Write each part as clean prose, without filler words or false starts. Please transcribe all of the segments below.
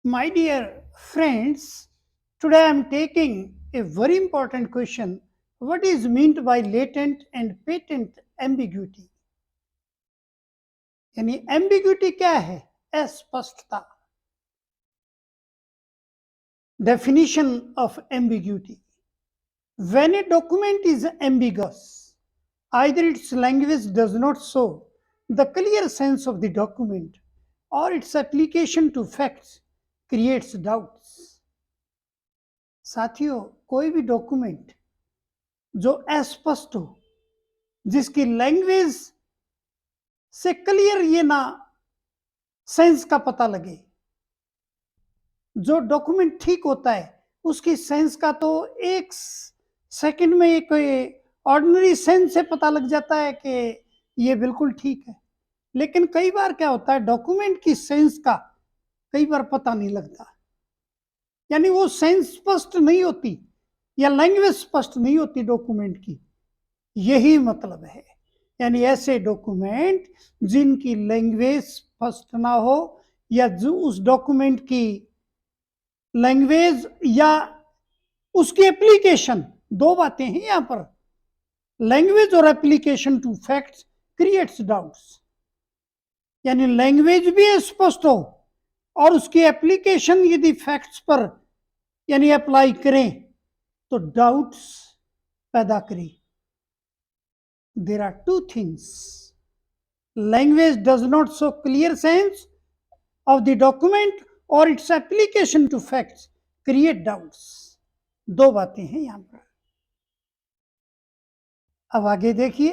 My dear friends, today I am taking a very important question. What is meant by latent and patent ambiguity? यानी ambiguity क्या है? अस्पष्टता. Definition of ambiguity. When a document is ambiguous, either its language does not show the clear sense of the document or its application to facts creates doubts. साथियों, कोई भी document जो अस्पष्ट हो, जिसकी लैंग्वेज से क्लियर ये ना सेंस का पता लगे, जो डॉक्यूमेंट ठीक होता है उसकी सेंस का तो एक सेकंड में एक ऑर्डिनरी सेंस से पता लग जाता है कि ये बिल्कुल ठीक है। लेकिन कई बार क्या होता है, डॉक्यूमेंट की सेंस का कई बार पता नहीं लगता, यानी वो सेंस स्पष्ट नहीं होती या लैंग्वेज स्पष्ट नहीं होती डॉक्यूमेंट की, यही मतलब है। यानी ऐसे डॉक्यूमेंट जिनकी लैंग्वेज स्पष्ट ना हो या जो उस डॉक्यूमेंट की लैंग्वेज या उसकी एप्लीकेशन, दो बातें हैं यहां पर, लैंग्वेज और application to facts creates doubts. यानी लैंग्वेज भी स्पष्ट हो और उसकी एप्लीकेशन यदि फैक्ट्स पर यानी अप्लाई करें तो डाउट्स पैदा करें। There are two things. Language does not show clear sense of the document or its application to facts create doubts. दो बातें हैं यहां पर। अब आगे देखिए,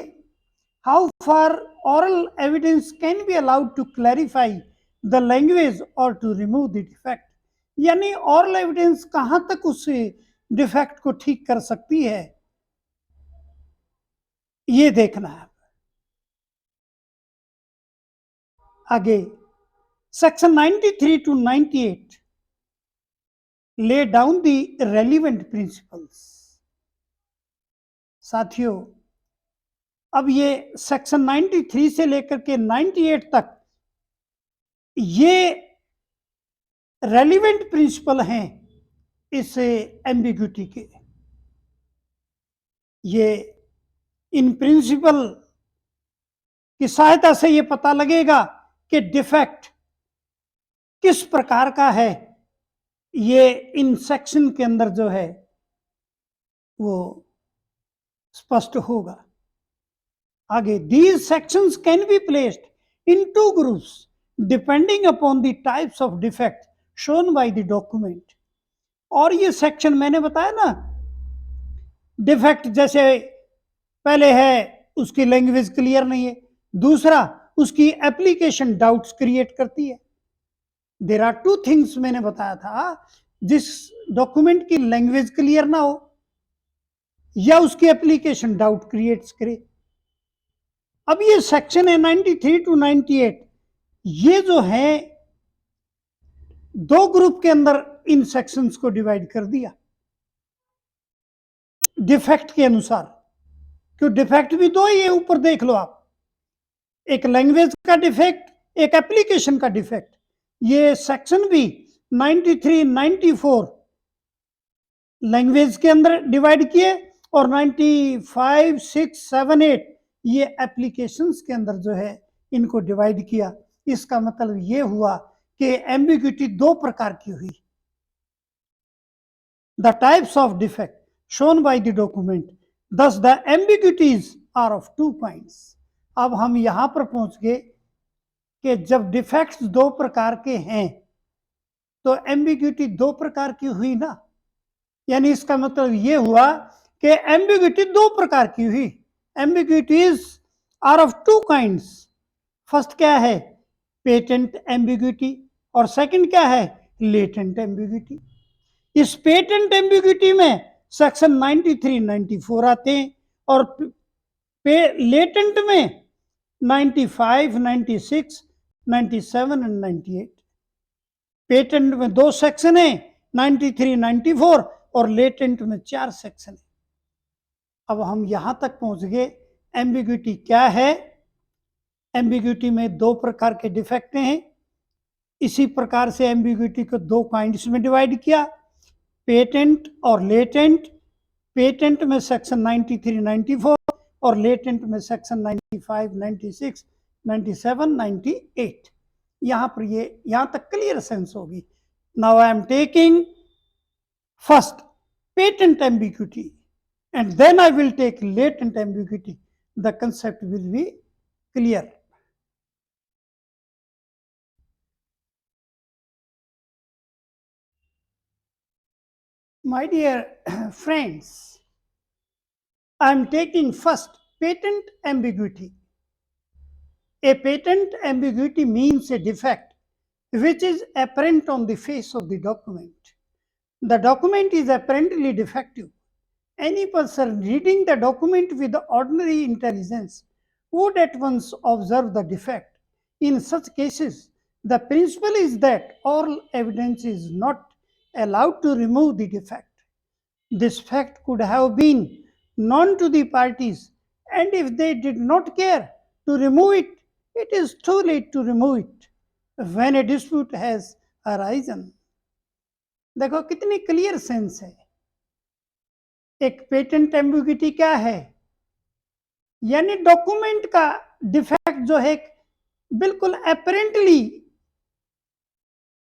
how far oral evidence can be allowed to clarify the language or to remove the defect. यानी oral evidence कहां तक उस डिफेक्ट को ठीक कर सकती है, ये देखना है। आगे section 93 to 98 lay down the relevant principles. साथियों, अब ये सेक्शन 93 से लेकर के 98 तक ये रेलिवेंट प्रिंसिपल हैं इस एम्बिग्यूटी के। ये इन प्रिंसिपल की सहायता से ये पता लगेगा कि डिफेक्ट किस प्रकार का है, ये इन सेक्शन के अंदर जो है वो स्पष्ट होगा। आगे, these sections can be placed in two groups depending upon the types of defect shown by the document. और ये सेक्शन मैंने बताया ना, डिफेक्ट जैसे पहले है उसकी लैंग्वेज क्लियर नहीं है, दूसरा उसकी एप्लीकेशन डाउट्स क्रिएट करती है। देयर आर टू थिंग्स मैंने बताया था, जिस डॉक्यूमेंट की लैंग्वेज क्लियर ना हो या उसकी एप्लीकेशन डाउट क्रिएट करे। अब ये सेक्शन है 93 to 98, ये जो है दो ग्रुप के अंदर इन सेक्शंस को डिवाइड कर दिया डिफेक्ट के अनुसार। क्यों, डिफेक्ट भी दो ही है, ऊपर देख लो आप, एक लैंग्वेज का डिफेक्ट, एक एप्लीकेशन का डिफेक्ट। ये सेक्शन भी 93, 94 लैंग्वेज के अंदर डिवाइड किए और 95, 6, 7, 8 ये एप्लीकेशंस के अंदर जो है इनको डिवाइड किया। इसका मतलब ये हुआ कि एम्बिग्यूटी दो प्रकार की हुई। The types of defect shown by the document, thus the ambiguities are of two kinds. अब हम यहां पर पहुंच गए कि जब डिफेक्ट्स दो प्रकार के हैं तो एम्बिग्यूटी दो प्रकार की हुई ना। यानी इसका मतलब ये हुआ कि एम्बिग्यूटी दो प्रकार की हुई। Ambiguities are of two kinds. First क्या है, पेटेंट एम्बिग्यूटी, और सेकंड क्या है, लेटेंट एम्बिग्यूटी। इस पेटेंट एम्बिग्यूटी में सेक्शन 93, 94 आते हैं और लेटेंट में 95, 96, 97 एंड 98। पेटेंट में दो सेक्शन है, 93, 94, और लेटेंट में 4 सेक्शन है। अब हम यहां तक पहुंच गए, एम्बिग्यूटी क्या है। एम्बिग्यूटी में दो प्रकार के डिफेक्ट हैं, इसी प्रकार से एम्बिग्यूटी को दो काइंड्स में डिवाइड किया, पेटेंट और लेटेंट। पेटेंट में सेक्शन 93, 94 और लेटेंट में सेक्शन 95, 96, 97, 98। यहां पर ये यहां तक क्लियर सेंस होगी। Now I am taking first patent ambiguity and then I will take latent ambiguity. The concept will be clear. My dear friends, I am taking first patent ambiguity. A patent ambiguity means a defect which is apparent on the face of the document. The document is apparently defective. Any person reading the document with ordinary intelligence would at once observe the defect. In such cases, the principle is that oral evidence is not allowed to remove the defect. This fact could have been known to the parties, and if they did not care to remove it, it is too late to remove it when a dispute has arisen. देखो कितनी clear sense है। एक patent ambiguity क्या है, यानी document का defect जो है बिल्कुल अपरेंटली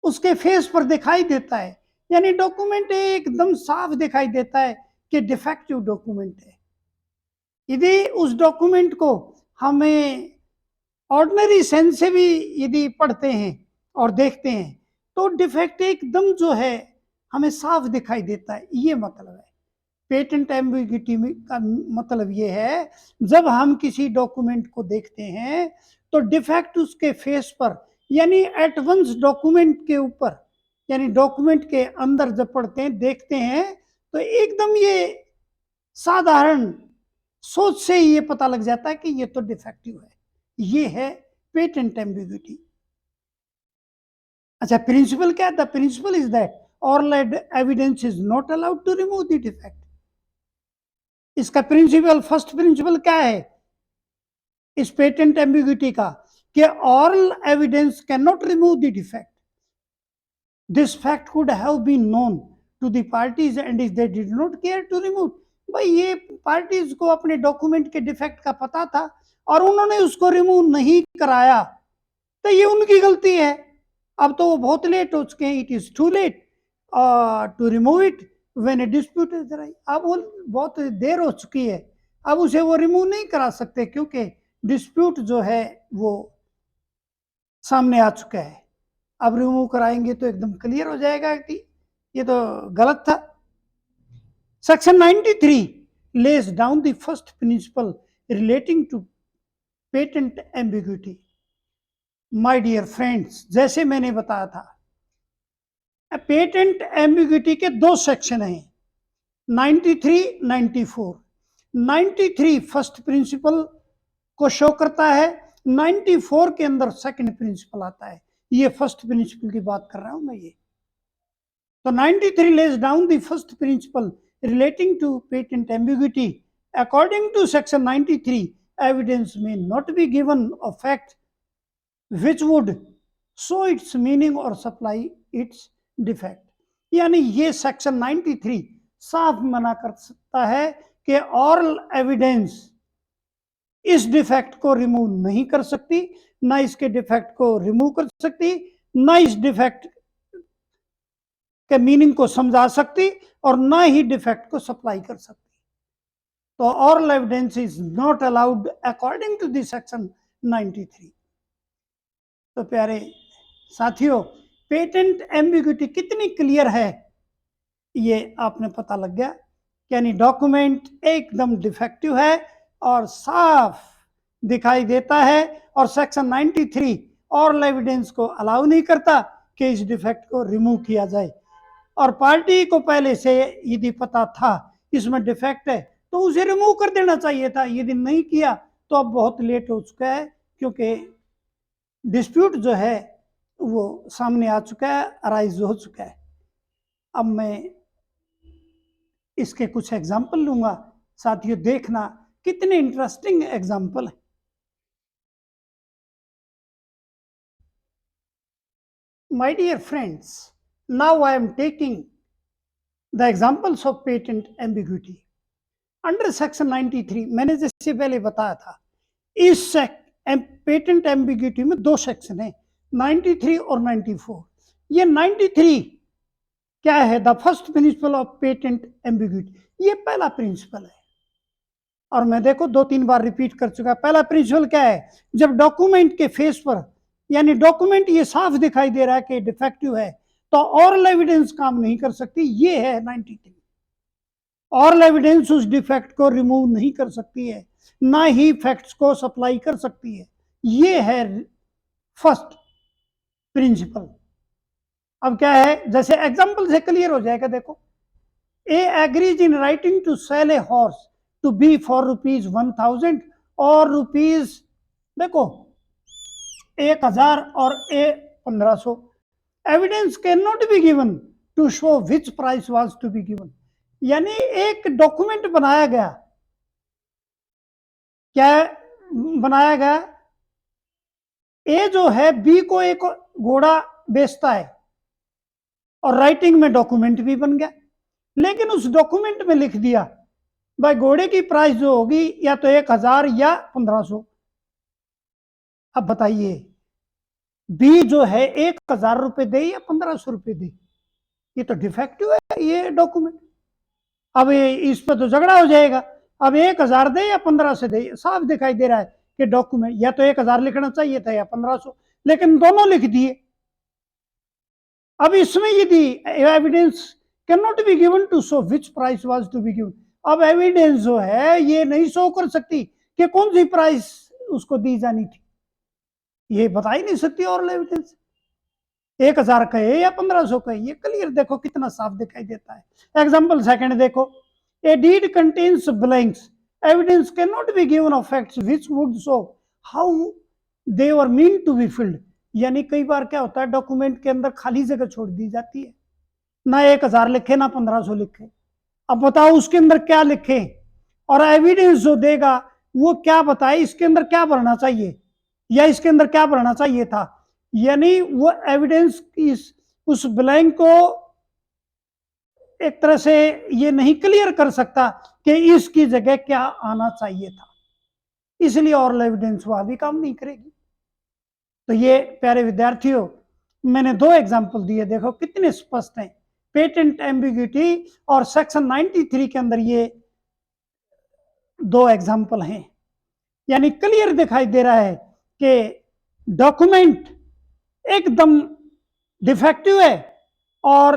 उसके फेस पर दिखाई देता है, यानी डॉक्यूमेंट एकदम साफ दिखाई देता है कि डिफेक्टिव डॉक्यूमेंट है। यदि उस डॉक्यूमेंट को हमें ऑर्डिनरी सेंस से भी यदि पढ़ते हैं और देखते हैं तो डिफेक्ट एकदम जो है हमें साफ दिखाई देता है, ये मतलब है। पेटेंट एम्बिग्यूटी का मतलब ये है, जब हम किसी डॉक्यूमेंट को देखते हैं तो डिफेक्ट उसके फेस पर यानी एट वंस डॉक्यूमेंट के ऊपर यानी डॉक्यूमेंट के अंदर जब पढ़ते हैं देखते हैं तो एकदम ये साधारण सोच से ये पता लग जाता है कि ये तो डिफेक्टिव है। ये है पेटेंट एम्बिग्यूटी। अच्छा, प्रिंसिपल क्या है? The principle is that oral evidence is not allowed to remove the defect. इसका प्रिंसिपल, फर्स्ट प्रिंसिपल क्या है इस पेटेंट एम्बिग्यूटी का, कि oral evidence can not remove the defect. This fact could have been known to the parties and if they did not care to remove. भाई ये parties को अपने डॉक्यूमेंट के डिफेक्ट का पता था और उन्होंने उसको रिमूव नहीं कराया तो ये उनकी गलती है। अब तो वो बहुत लेट हो चुके हैं, it is too late to remove it when a dispute is raise. अब वो बहुत देर हो चुकी है, अब उसे वो रिमूव नहीं करा सकते क्योंकि डिस्प्यूट जो है वो सामने आ चुका है। अब रिमूव कराएंगे तो एकदम क्लियर हो जाएगा कि ये तो गलत था। Section 93 lays down the first principle relating to patent ambiguity. My dear friends, जैसे मैंने बताया था पेटेंट एम्बिग्यूटी के दो सेक्शन हैं, 93, 94। 93 फर्स्ट प्रिंसिपल को शो करता है, 94 के अंदर सेकंड प्रिंसिपल आता है। ये फर्स्ट प्रिंसिपल की बात कर रहा हूं मैं। ये तो 93 lays down the first principle relating to patent ambiguity. According to section 93, evidence may not be given of fact which would show its meaning or supply its defect. यानी ये सेक्शन 93 साफ मना कर सकता है कि ऑरल एविडेंस इस defect को रिमूव नहीं कर सकती, ना इसके डिफेक्ट को रिमूव कर सकती, ना इस डिफेक्ट के मीनिंग को समझा सकती और ना ही डिफेक्ट को सप्लाई कर सकती। तो oral evidence is not allowed according to this section 93। तो प्यारे साथियों, पेटेंट एम्बिग्यूटी कितनी क्लियर है ये आपने पता लग गया, यानी डॉक्यूमेंट एकदम डिफेक्टिव है और साफ दिखाई देता है और सेक्शन 93 ऑरल एविडेंस को अलाउ नहीं करता कि इस डिफेक्ट को रिमूव किया जाए। और पार्टी को पहले से यदि पता था इसमें डिफेक्ट है तो उसे रिमूव कर देना चाहिए था। यदि नहीं किया तो अब बहुत लेट हो चुका है क्योंकि डिस्प्यूट जो है वो सामने आ चुका है, अराइज हो चुका है। अब मैं इसके कुछ एग्जाम्पल लूंगा, साथियों देखना कितने इंटरेस्टिंग एग्जाम्पल है। My dear friends, now I am taking the examples of patent ambiguity. Under section 93 मैंने जैसे पहले बताया था, इस पेटेंट एम्बिग्यूटी में दो सेक्शन है, 93 और 94। ये 93 क्या है? The first principle of patent ambiguity, ये पहला प्रिंसिपल है और मैं देखो 2-3 बार रिपीट कर चुका। पहला प्रिंसिपल क्या है? जब डॉक्यूमेंट के फेस पर यानी डॉक्यूमेंट ये साफ दिखाई दे रहा है कि डिफेक्टिव है तो ऑरल एविडेंस काम नहीं कर सकती, ये है 93। ऑरल एविडेंस उस डिफेक्ट को रिमूव नहीं कर सकती है, ना ही फैक्ट्स को सप्लाई कर सकती है, ये है फर्स्ट प्रिंसिपल। अब क्या है, जैसे एग्जांपल से क्लियर हो जाएगा। देखो, A agrees in writing to sell a horse to be for ₹1000 और रुपीज देखो 1000 और a 1500। Evidence can not be given to show which price was to be given. यानी एक डॉक्यूमेंट बनाया गया, क्या बनाया गया? ए जो है बी को एक घोड़ा बेचता है और राइटिंग में डॉक्यूमेंट भी बन गया, लेकिन उस डॉक्यूमेंट में लिख दिया भाई घोड़े की प्राइस जो होगी या तो 1000 या 1500। अब बताइए बी जो है 1000 रुपए दे या 1500 रुपए दे? ये तो डिफेक्टिव है ये डॉक्यूमेंट। अब इस पर तो झगड़ा हो जाएगा। अब 1000 दे या 1500 दे, साफ दिखाई दे रहा है कि डॉक्यूमेंट या तो 1000 लिखना चाहिए था या 1500, लेकिन दोनों लिख दिए। अब इसमें यदि evidence can not be given to show which price was to be given, अब एविडेंस जो है ये नहीं शो कर सकती कि कौन सी प्राइस उसको दी जानी थी, ये बता ही नहीं सकती ऑरल एविडेंस। 1000 कहे या 1500 कहे, ये क्लियर देखो कितना साफ दिखाई देता है। एग्जांपल सेकंड देखो, a deed contains blanks, evidence can not be given of facts which would show how they were mean to be filled. यानी कई बार क्या होता है डॉक्यूमेंट के अंदर खाली जगह छोड़ दी जाती है, ना 1000 लिखे ना 1500 लिखे। अब बताओ उसके अंदर क्या लिखे और एविडेंस जो देगा वो क्या बताए इसके अंदर क्या भरना चाहिए या इसके अंदर क्या भरना चाहिए था। यानी वो एविडेंस इस उस ब्लैंक को एक तरह से ये नहीं क्लियर कर सकता कि इसकी जगह क्या आना चाहिए था, इसलिए ऑरल एविडेंस वहां भी काम नहीं करेगी। तो ये प्यारे विद्यार्थियों मैंने दो एग्जाम्पल दिए, देखो कितने स्पष्ट हैं। पेटेंट एम्बिग्यूटी और सेक्शन 93 के अंदर ये दो एग्जाम्पल हैं, यानी क्लियर दिखाई दे रहा है कि डॉक्यूमेंट एकदम डिफेक्टिव है और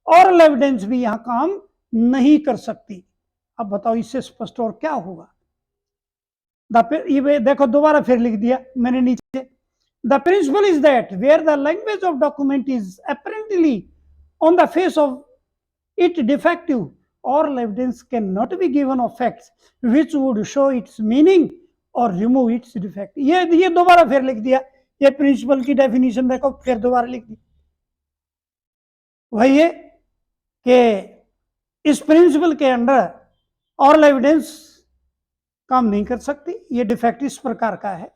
ऑरल एविडेंस भी यहां काम नहीं कर सकती। अब बताओ इससे स्पष्ट और क्या होगा। ये देखो दोबारा फिर लिख दिया मैंने नीचे, the principle is that where the language of document is apparently on the face of it defective, oral evidence cannot be given of facts which would show its meaning or remove its defect। ये दोबारा फिर लिख दिया, ये principal की definition देखो फिर दोबारा लिख दी। वही है कि इस प्रिंसिपल के अंडर ऑरल एविडेंस काम नहीं कर सकती, ये डिफेक्ट इस प्रकार का है,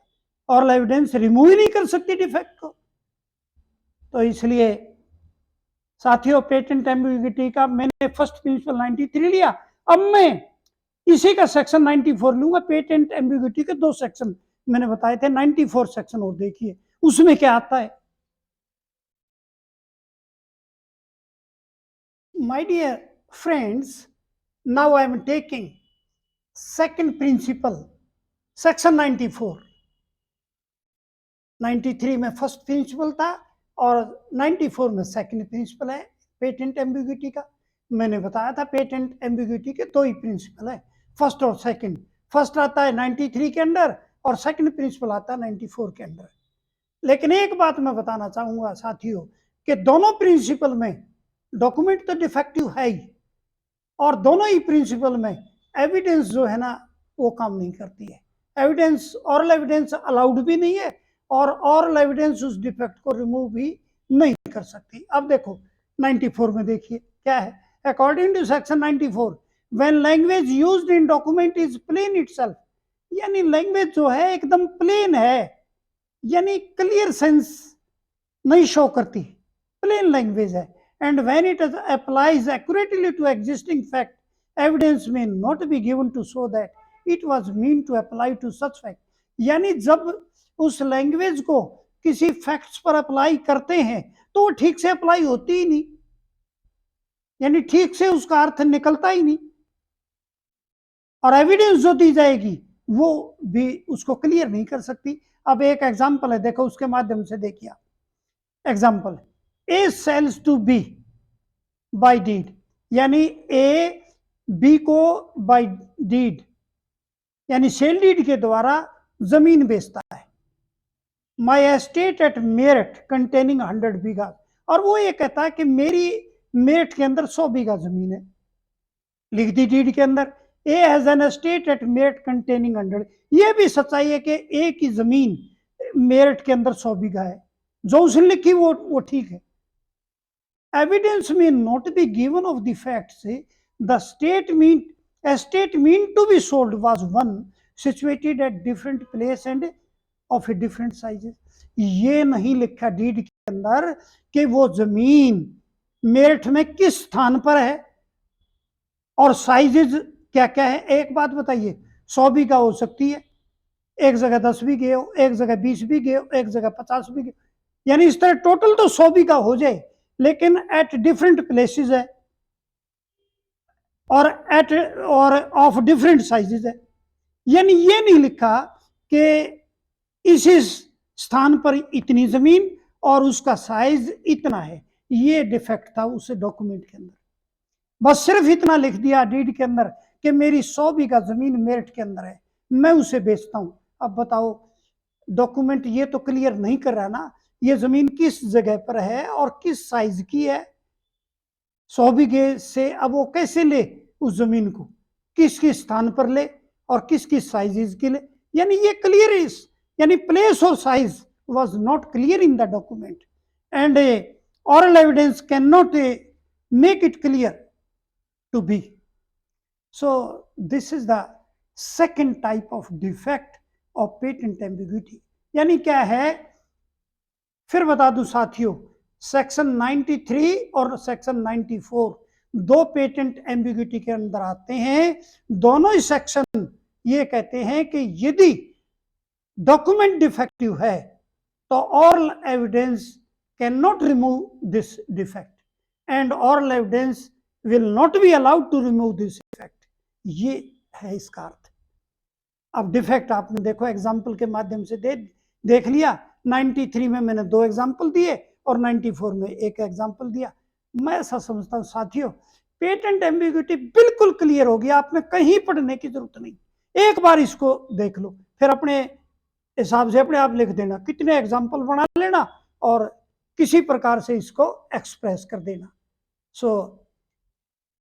ऑरल एविडेंस रिमूव ही नहीं कर सकती डिफेक्ट को। तो इसलिए साथियों पेटेंट एम्बिग्यूटी का मैंने फर्स्ट प्रिंसिपल 93 लिया, अब मैं इसी का सेक्शन 94 लूंगा। पेटेंट एम्बिग्यूटी के दो सेक्शन मैंने बताए थे, 94 सेक्शन और देखिए उसमें क्या आता है। My dear friends, now I am taking second principle section 94। 93 में फर्स्ट प्रिंसिपल था और 94 में सेकंड प्रिंसिपल है पेटेंट एम्बिग्यूटी का। मैंने बताया था पेटेंट एम्बिग्यूटी के दो ही प्रिंसिपल है, फर्स्ट और सेकंड। फर्स्ट आता है 93 के अंडर और सेकंड प्रिंसिपल आता है 94 के अंडर। लेकिन एक बात मैं बताना चाहूंगा साथियों कि दोनों प्रिंसिपल में डॉक्यूमेंट तो डिफेक्टिव है ही और दोनों ही प्रिंसिपल में एविडेंस जो है ना वो काम नहीं करती है। एविडेंस ऑरल एविडेंस अलाउड भी नहीं है और ऑरल एविडेंस उस डिफेक्ट को रिमूव भी नहीं कर सकती। अब देखो 94 में देखिए क्या है, according to section 94 when language used in document is plain itself, यानी लैंग्वेज जो है एकदम प्लेन है, यानी क्लियर सेंस नहीं शो करती, लैंग्वेज है, and when it applies accurately to existing fact, evidence may not be given to show that it was mean to apply to such fact. यानी जब उस लैंग्वेज को किसी फैक्ट्स पर अप्लाई करते हैं तो वो ठीक से अप्लाई होती ही नहीं, यानी ठीक से उसका अर्थ निकलता ही नहीं, और एविडेंस जो दी जाएगी वो भी उसको क्लियर नहीं कर सकती। अब एक एग्जांपल है, देखो उसके माध्यम से देखिए। Example, A sells to B by deed, यानी ए बी को बाय डीड यानी सेल डीड के द्वारा जमीन बेचता है। My estate at Meerut containing 100 bigha, और वो ये कहता है कि मेरी मेरठ के अंदर 100 बीघा जमीन है, लिख दी डीड के अंदर। A has an estate at Meerut containing 100, ये भी सच्चाई है कि ए की जमीन मेरठ के अंदर 100 बीघा है, जो उसने लिखी वो ठीक है। Evidence may not be given of the facts, the estate mean to be sold was one situated at different place and of a different sizes। ये नहीं लिखा डीड के अंदर कि वो जमीन मेरठ में किस स्थान पर है और साइजेज क्या क्या है। एक बात बताइए, 100 बीघा हो सकती है, एक जगह 10 बीघे हो, एक जगह 20 बीघे हो, एक जगह 50 बीघे, यानी इस तरह टोटल तो 100 बीघा हो जाए, लेकिन एट डिफरेंट प्लेसेस है और एट और ऑफ डिफरेंट साइजेस है। यानी ये नहीं लिखा कि इस स्थान पर इतनी जमीन और उसका साइज इतना है, ये डिफेक्ट था उस डॉक्यूमेंट के अंदर। बस सिर्फ इतना लिख दिया डीड के अंदर कि मेरी 100 बीघा जमीन मेरठ के अंदर है, मैं उसे बेचता हूं। अब बताओ, डॉक्यूमेंट ये तो क्लियर नहीं कर रहा ना, ये जमीन किस जगह पर है और किस साइज की है। 100 बीघे से अब वो कैसे ले उस जमीन को, किस किस स्थान पर ले और किस किस साइजेस के ले, यानी ये क्लियर इज, यानी प्लेस और size was not clear in the document, and oral evidence cannot make it clear to be. So this is the second type of defect of patent ambiguity। यानी क्या है, फिर बता दूं साथियों, सेक्शन 93 और सेक्शन 94 दो पेटेंट एम्बिग्यूटी के अंदर आते हैं। दोनों ही सेक्शन ये कहते हैं कि यदि डॉक्यूमेंट डिफेक्टिव है तो oral evidence cannot remove this defect and oral evidence will not be allowed to remove this defect। ये है इसका अर्थ। अब डिफेक्ट आपने देखो एग्जाम्पल के माध्यम से देख लिया। 93 में मैंने 2 एग्जाम्पल दिए और 94 में 1 एग्जाम्पल दिया। मैं ऐसा समझता हूं साथियों, पेटेंट एम्बिग्यूटी बिल्कुल क्लियर हो गया, आपने कहीं पढ़ने की जरूरत नहीं, एक बार इसको देख लो, फिर अपने हिसाब से अपने आप लिख देना, कितने एग्जाम्पल बना लेना और किसी प्रकार से इसको एक्सप्रेस कर देना। So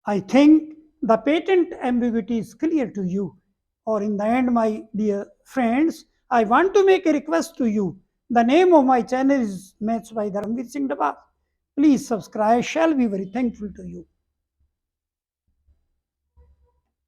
I think the patent ambiguity is clear to you, और in the end my dear friends, I want to make a request to you. The name of my channel is maths by Dharmveer Singh Daba. Please subscribe, shall be very thankful to you.